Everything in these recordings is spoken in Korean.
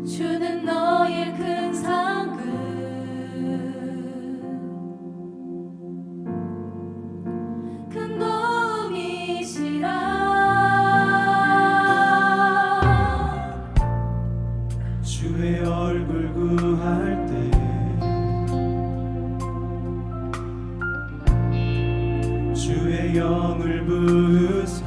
주는 너의 큰 상급 큰 도움이시라. 주의 얼굴 구할 때 주의 영을 부으사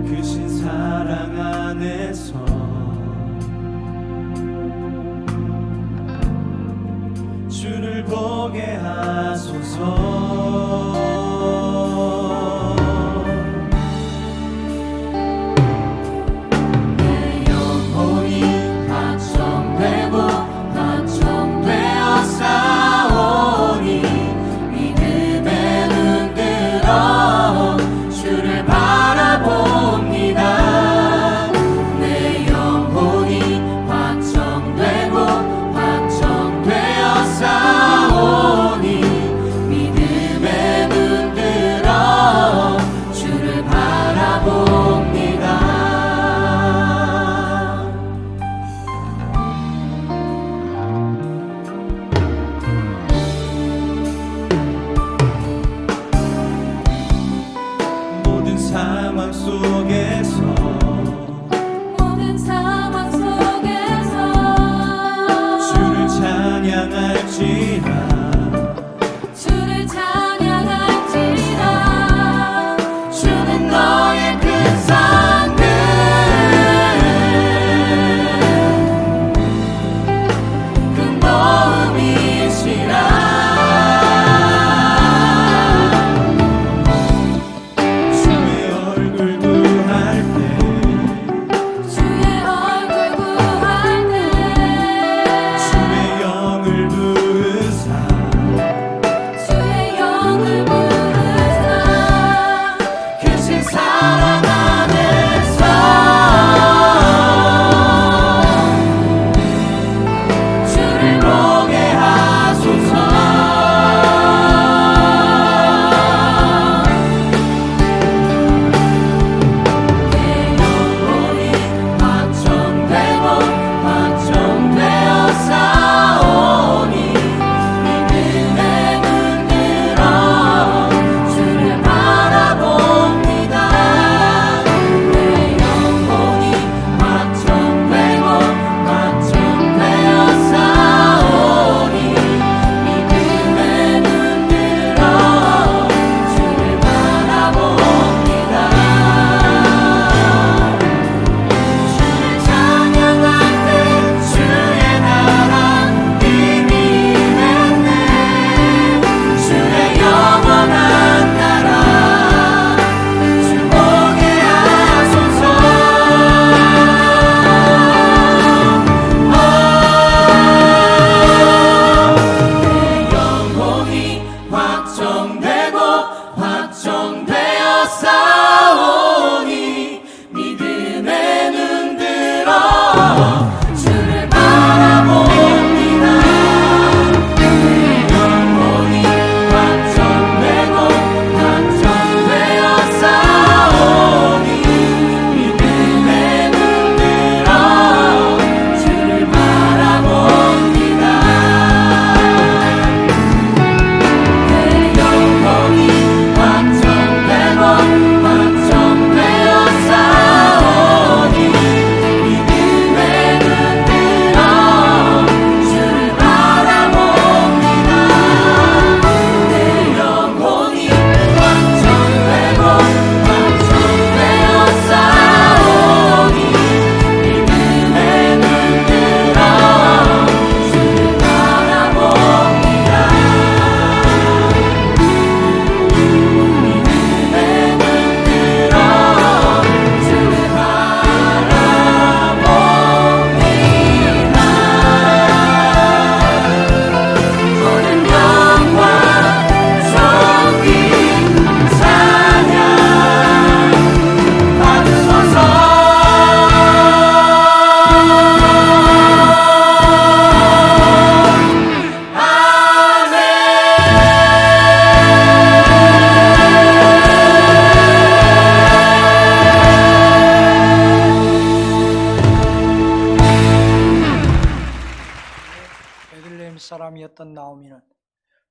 크신 사랑 안에서 주를 보게 하소서. 내 영혼이 확정되고 확정되어 싸우니 믿음에 눈들어 주를 바라봅니다. 내 영혼이 확정되고 확정되어 싸우니 믿음에 눈들어 주를 바라봅니다. 모든 상황 속에서 모든 상황 속에서 주를 찬양할지라. 주를 찬양할지라. 주는 너의 큰 상급 큰 도움이시라. 주의 얼굴 구할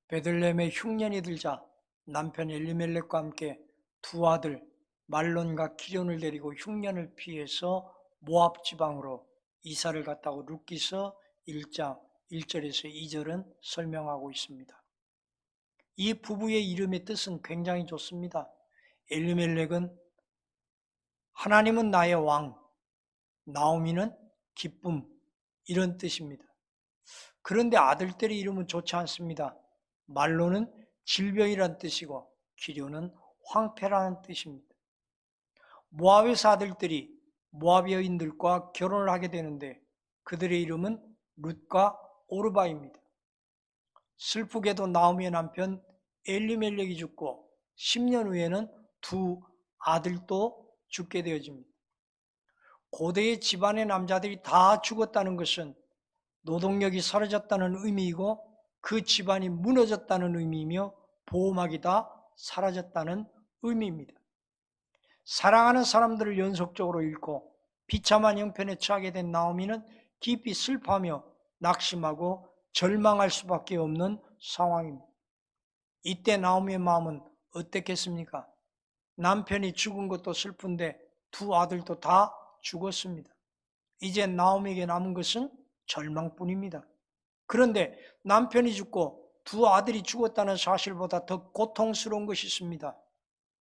베들레헴에 흉년이 들자 남편 엘리멜렉과 함께 두 아들 말론과 기럐을 데리고 흉년을 피해서 모압 지방으로 이사를 갔다고 룻기서 1장 1절에서 2절은 설명하고 있습니다. 이 부부의 이름의 뜻은 굉장히 좋습니다. 엘리멜렉은 하나님은 나의 왕, 나오미는 기쁨, 이런 뜻입니다. 그런데 아들들의 이름은 좋지 않습니다. 말로는 질병이란 뜻이고 기럐은 황폐라는 뜻입니다. 모압의 아들들이 모압 여인들과 결혼을 하게 되는데 그들의 이름은 룻과 오르바입니다. 슬프게도 나오미의 남편 엘리멜렉이 죽고 10년 후에는 두 아들도 죽게 되어집니다. 고대의 집안의 남자들이 다 죽었다는 것은 노동력이 사라졌다는 의미이고 그 집안이 무너졌다는 의미이며 보호막이 다 사라졌다는 의미입니다. 사랑하는 사람들을 연속적으로 잃고 비참한 형편에 처하게 된 나오미는 깊이 슬퍼하며 낙심하고 절망할 수밖에 없는 상황입니다. 이때 나오미의 마음은 어땠겠습니까? 남편이 죽은 것도 슬픈데 두 아들도 다 죽었습니다. 이제 나오미에게 남은 것은 절망뿐입니다. 그런데 남편이 죽고 두 아들이 죽었다는 사실보다 더 고통스러운 것이 있습니다.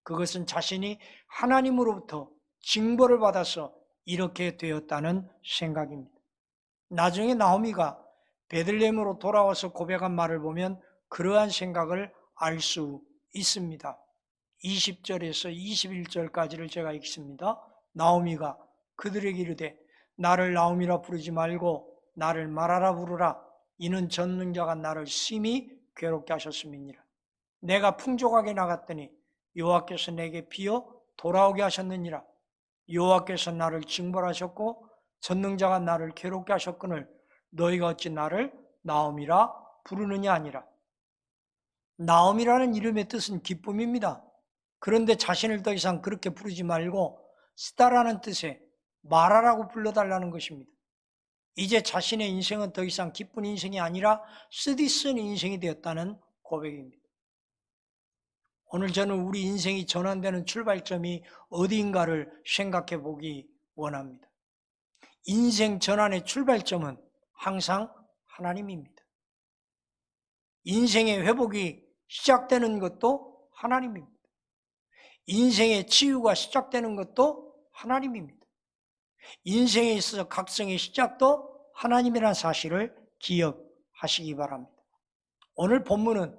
그것은 자신이 하나님으로부터 징벌을 받아서 이렇게 되었다는 생각입니다. 나중에 나오미가 베들레헴으로 돌아와서 고백한 말을 보면 그러한 생각을 알 수 있습니다. 20절에서 21절까지를 제가 읽습니다. 나오미가 그들에게 이르되 나를 나오미라 부르지 말고 나를 마라라 부르라. 이는 전능자가 나를 심히 괴롭게 하셨음이니라. 내가 풍족하게 나갔더니 여호와께서 내게 비어 돌아오게 하셨느니라. 여호와께서 나를 징벌하셨고 전능자가 나를 괴롭게 하셨거늘 너희가 어찌 나를 나오미라 부르느냐 아니라. 나오미라는 이름의 뜻은 기쁨입니다. 그런데 자신을 더 이상 그렇게 부르지 말고 쓰다라는 뜻의 마라라고 불러달라는 것입니다. 이제 자신의 인생은 더 이상 기쁜 인생이 아니라 쓰디쓴 인생이 되었다는 고백입니다. 오늘 저는 우리 인생이 전환되는 출발점이 어디인가를 생각해 보기 원합니다. 인생 전환의 출발점은 항상 하나님입니다. 인생의 회복이 시작되는 것도 하나님입니다. 인생의 치유가 시작되는 것도 하나님입니다. 인생에 있어서 각성의 시작도 하나님이라는 사실을 기억하시기 바랍니다. 오늘 본문은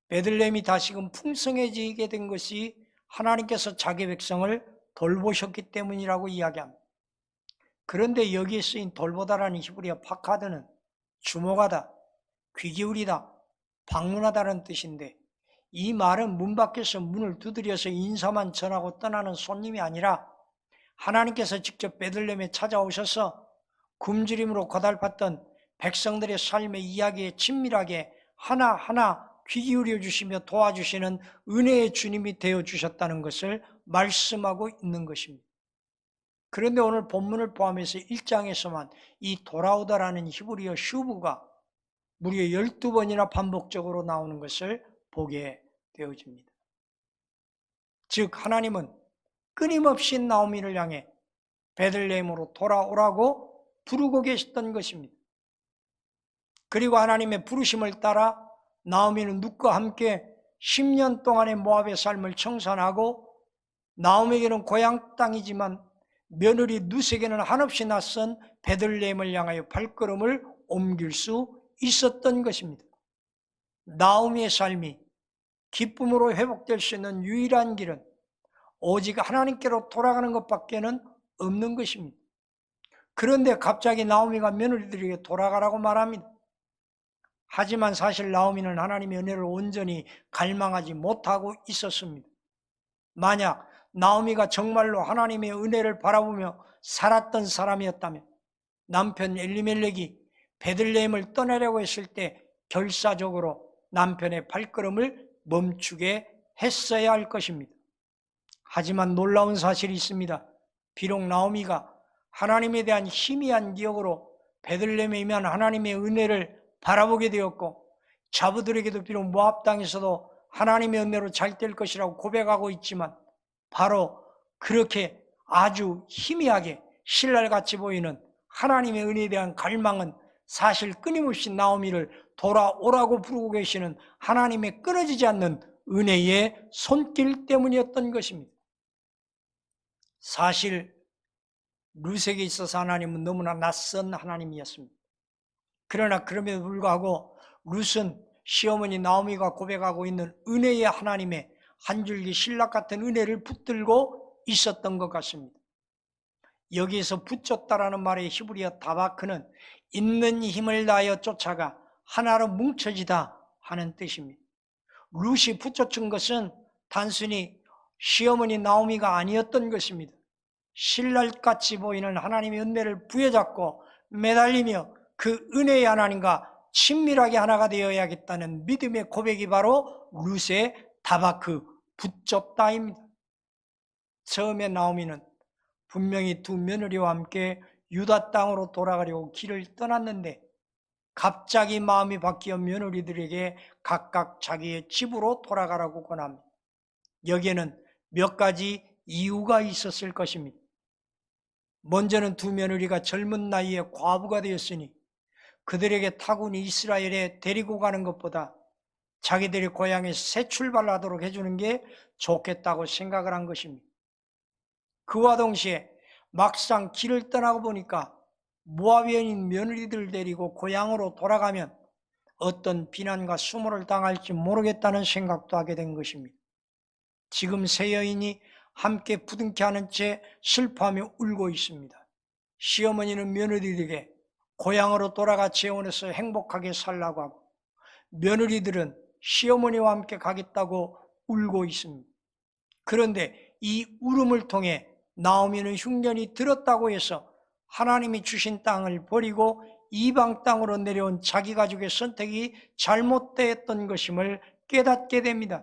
베들레헴이 다시금 풍성해지게 된 것이 하나님께서 자기 백성을 돌보셨기 때문이라고 이야기합니다. 그런데 여기에 쓰인 돌보다라는 히브리어 파카드는 주목하다, 귀 기울이다, 방문하다는 뜻인데 이 말은 문 밖에서 문을 두드려서 인사만 전하고 떠나는 손님이 아니라 하나님께서 직접 베들레헴에 찾아오셔서 굶주림으로 고달팠던 백성들의 삶의 이야기에 친밀하게 하나하나 귀 기울여 주시며 도와주시는 은혜의 주님이 되어주셨다는 것을 말씀하고 있는 것입니다. 그런데 오늘 본문을 포함해서 1장에서만 이 돌아오다라는 히브리어 슈브가 무려 12번이나 반복적으로 나오는 것을 보게 되어집니다. 즉 하나님은 끊임없이 나오미를 향해 베들레헴으로 돌아오라고 부르고 계셨던 것입니다. 그리고 하나님의 부르심을 따라 나오미는 룻과 함께 10년 동안의 모압의 삶을 청산하고 나오미에게는 고향 땅이지만 며느리 룻에게는 한없이 낯선 베들레헴을 향하여 발걸음을 옮길 수 있었던 것입니다. 나오미의 삶이 기쁨으로 회복될 수 있는 유일한 길은 오직 하나님께로 돌아가는 것밖에는 없는 것입니다. 그런데 갑자기 나오미가 며느리들에게 돌아가라고 말합니다. 하지만 사실 나오미는 하나님의 은혜를 온전히 갈망하지 못하고 있었습니다. 만약 나오미가 정말로 하나님의 은혜를 바라보며 살았던 사람이었다면 남편 엘리멜렉이 베들레헴을 떠나려고 했을 때 결사적으로 남편의 발걸음을 멈추게 했어야 할 것입니다. 하지만 놀라운 사실이 있습니다. 비록 나오미가 하나님에 대한 희미한 기억으로 베들레헴에 임한 하나님의 은혜를 바라보게 되었고 자부들에게도 비록 모압 땅에서도 하나님의 은혜로 잘 될 것이라고 고백하고 있지만 바로 그렇게 아주 희미하게 신랄같이 보이는 하나님의 은혜에 대한 갈망은 사실 끊임없이 나오미를 돌아오라고 부르고 계시는 하나님의 끊어지지 않는 은혜의 손길 때문이었던 것입니다. 사실 룻에게 있어서 하나님은 너무나 낯선 하나님이었습니다. 그러나 그럼에도 불구하고 룻은 시어머니 나오미가 고백하고 있는 은혜의 하나님의 한 줄기 신락 같은 은혜를 붙들고 있었던 것 같습니다. 여기에서 붙잡다라는 말의 히브리어 다바크는 있는 힘을 다하여 쫓아가 하나로 뭉쳐지다 하는 뜻입니다. 룻이 붙잡힌 것은 단순히 시어머니 나오미가 아니었던 것입니다. 신랄같이 보이는 하나님의 은혜를 부여잡고 매달리며 그 은혜의 하나님과 친밀하게 하나가 되어야겠다는 믿음의 고백이 바로 룻의 다바크 붙잡다입니다. 처음에 나오미는 분명히 두 며느리와 함께 유다 땅으로 돌아가려고 길을 떠났는데 갑자기 마음이 바뀌어 며느리들에게 각각 자기의 집으로 돌아가라고 권합니다. 여기에는 몇 가지 이유가 있었을 것입니다. 먼저는 두 며느리가 젊은 나이에 과부가 되었으니 그들에게 타군이 이스라엘에 데리고 가는 것보다 자기들이 고향에 새 출발하도록 해주는 게 좋겠다고 생각을 한 것입니다. 그와 동시에 막상 길을 떠나고 보니까 모압여인 며느리들 데리고 고향으로 돌아가면 어떤 비난과 수모를 당할지 모르겠다는 생각도 하게 된 것입니다. 지금 세 여인이 함께 부둥켜 안은 채 슬퍼하며 울고 있습니다. 시어머니는 며느리들에게 고향으로 돌아가 재혼해서 행복하게 살라고 하고 며느리들은 시어머니와 함께 가겠다고 울고 있습니다. 그런데 이 울음을 통해 나오미는 흉년이 들었다고 해서 하나님이 주신 땅을 버리고 이방 땅으로 내려온 자기 가족의 선택이 잘못되었던 것임을 깨닫게 됩니다.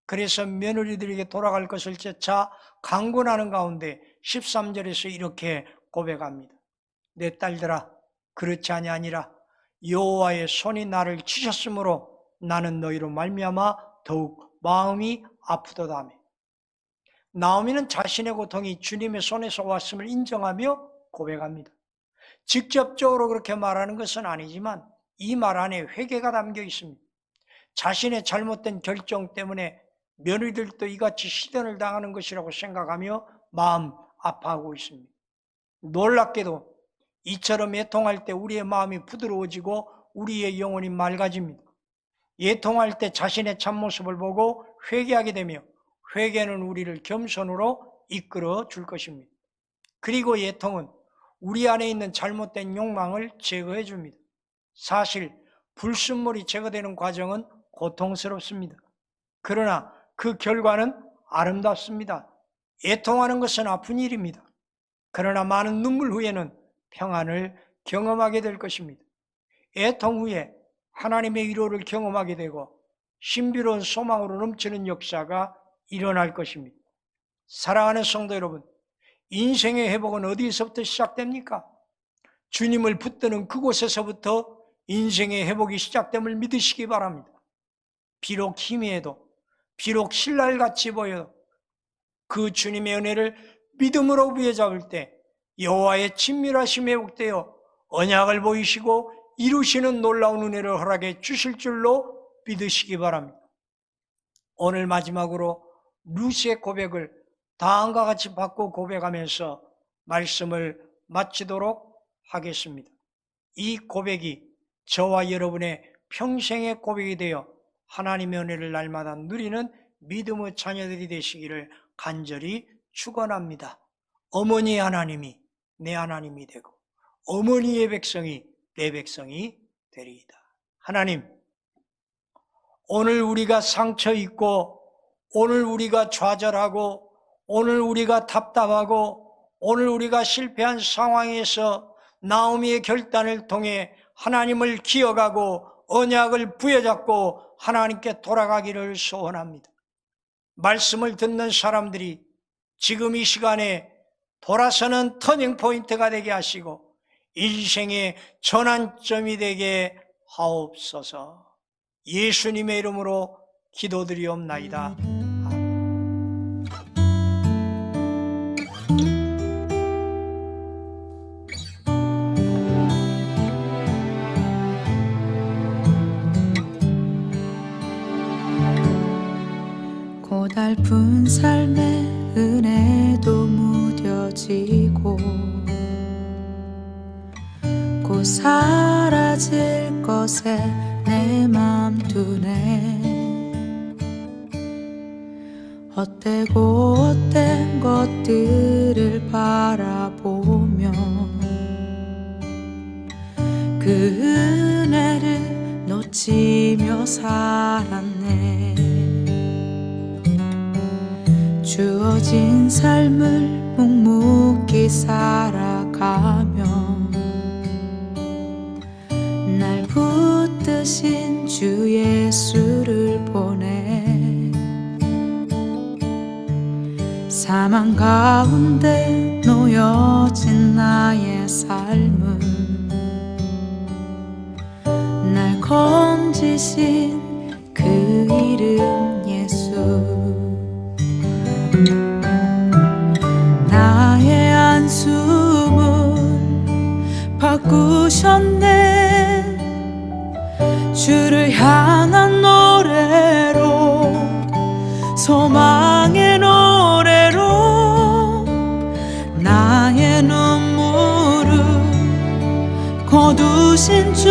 그래서 며느리들에게 돌아갈 것을 재차 강권하는 가운데 13절에서 이렇게 고백합니다. 내 딸들아, 그렇지 아니하니라. 여호와의 손이 나를 치셨으므로 나는 너희로 말미암아 더욱 마음이 아프도다며. 나오미는 자신의 고통이 주님의 손에서 왔음을 인정하며 고백합니다. 직접적으로 그렇게 말하는 것은 아니지만 이 말 안에 회개가 담겨 있습니다. 자신의 잘못된 결정 때문에 며느리들도 이같이 시련을 당하는 것이라고 생각하며 마음 아파하고 있습니다. 놀랍게도 이처럼 애통할 때 우리의 마음이 부드러워지고 우리의 영혼이 맑아집니다. 애통할 때 자신의 참모습을 보고 회개하게 되며 회개는 우리를 겸손으로 이끌어 줄 것입니다. 그리고 애통은 우리 안에 있는 잘못된 욕망을 제거해 줍니다. 사실 불순물이 제거되는 과정은 고통스럽습니다. 그러나 그 결과는 아름답습니다. 애통하는 것은 아픈 일입니다. 그러나 많은 눈물 후에는 평안을 경험하게 될 것입니다. 애통 후에 하나님의 위로를 경험하게 되고 신비로운 소망으로 넘치는 역사가 일어날 것입니다. 사랑하는 성도 여러분, 인생의 회복은 어디서부터 시작됩니까? 주님을 붙드는 그곳에서부터 인생의 회복이 시작됨을 믿으시기 바랍니다. 비록 희미해도, 비록 신랄같이 보여도 그 주님의 은혜를 믿음으로 부여잡을 때 여호와의 친밀하심에 회복되어 언약을 보이시고 이루시는 놀라운 은혜를 허락해 주실 줄로 믿으시기 바랍니다. 오늘 마지막으로 룻의 고백을 다음과 같이 받고 고백하면서 말씀을 마치도록 하겠습니다. 이 고백이 저와 여러분의 평생의 고백이 되어 하나님의 은혜를 날마다 누리는 믿음의 자녀들이 되시기를 간절히 축원합니다. 어머니의 하나님이 내 하나님이 되고 어머니의 백성이 내 백성이 되리이다. 하나님, 오늘 우리가 상처 있고 오늘 우리가 좌절하고 오늘 우리가 답답하고 오늘 우리가 실패한 상황에서 나오미의 결단을 통해 하나님을 기억하고 언약을 부여잡고 하나님께 돌아가기를 소원합니다. 말씀을 듣는 사람들이 지금 이 시간에 돌아서는 터닝포인트가 되게 하시고 인생의 전환점이 되게 하옵소서. 예수님의 이름으로 기도드리옵나이다. 고달픈 삶의 은혜도 무뎌지고 곧 사라질 것에 내 맘 두네. 헛되고 헛된 것들을 바라보며 그 은혜를 놓치며 살았네. 주어진 삶을 묵묵히 살아가며 날 붙드신 주 예수를 보내. 사망 가운데 놓여진 나의 삶은 날 건지신 그 이름 예수. 나의 한숨을 바꾸셨네. 주를 향한 노래로, 소망의 노래로 나의 눈물을 거두신 주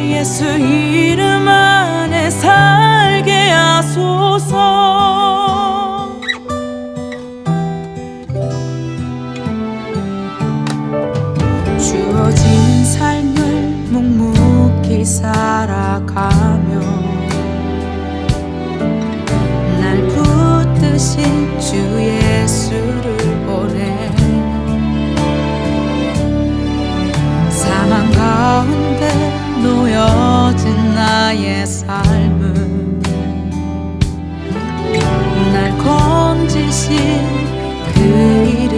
예수 이름 안에 살게 하소서. 주어진 삶을 묵묵히 살아가며 날 붙드신 주 예수를 보내. 사망 가운데 놓여진 나의 삶은 날 건지신 그 이름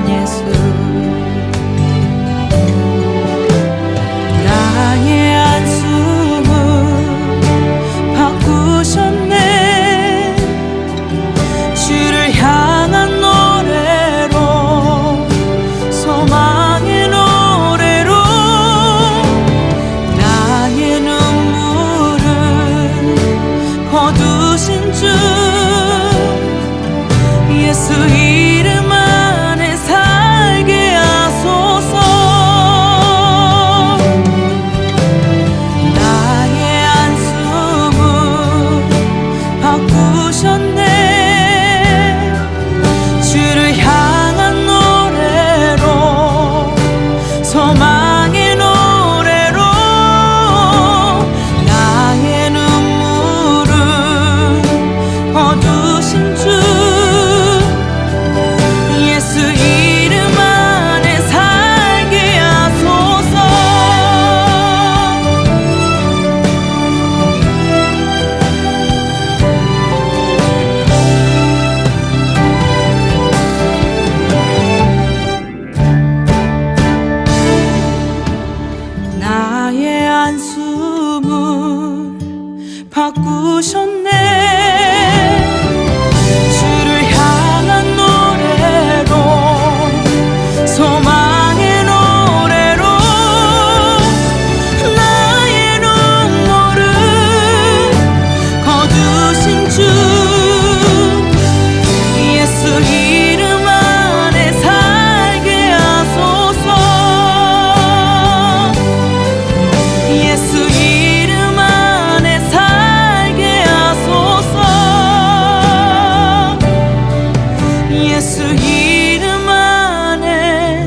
예수. 나의 한숨을 바꾸셨네. 주를 향한 노래로, 소망의 노래로 나의 눈물을 거두신 주 예수 이름 안에 살게 하소서. 나의 한숨을 바꾸셨네. 주를 향한 노래로, 소망의 노래로 나의 눈물을 거두신 주 예수 이름 안에 살게 하소서. 나의 한숨을 바꾸셨네. 주를 향한 노래로, 소망의 노래로 나의 눈물을 거두신 주 예수 이름 안에 살게 하소서. 예수 이름 안에 살게 하소서. 예수 이름 안에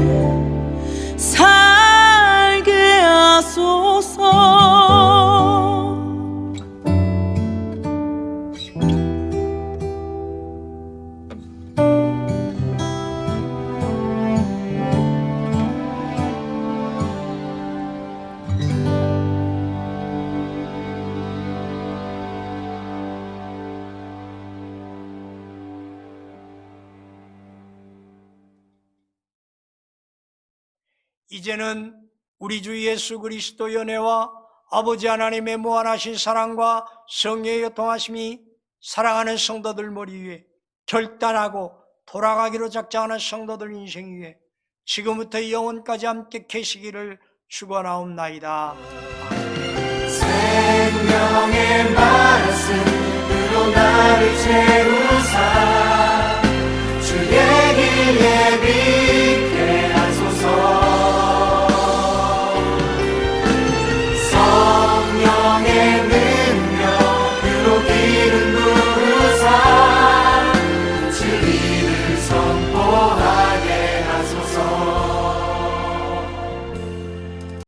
살게 하소서. 이제는 우리 주 예수 그리스도 연애와 아버지 하나님의 무한하신 사랑과 성령의 교통하심이 사랑하는 성도들 머리 위에 결단하고 돌아가기로 작정하는 성도들 인생 위에 지금부터 영원까지 함께 계시기를 축원하옵나이다.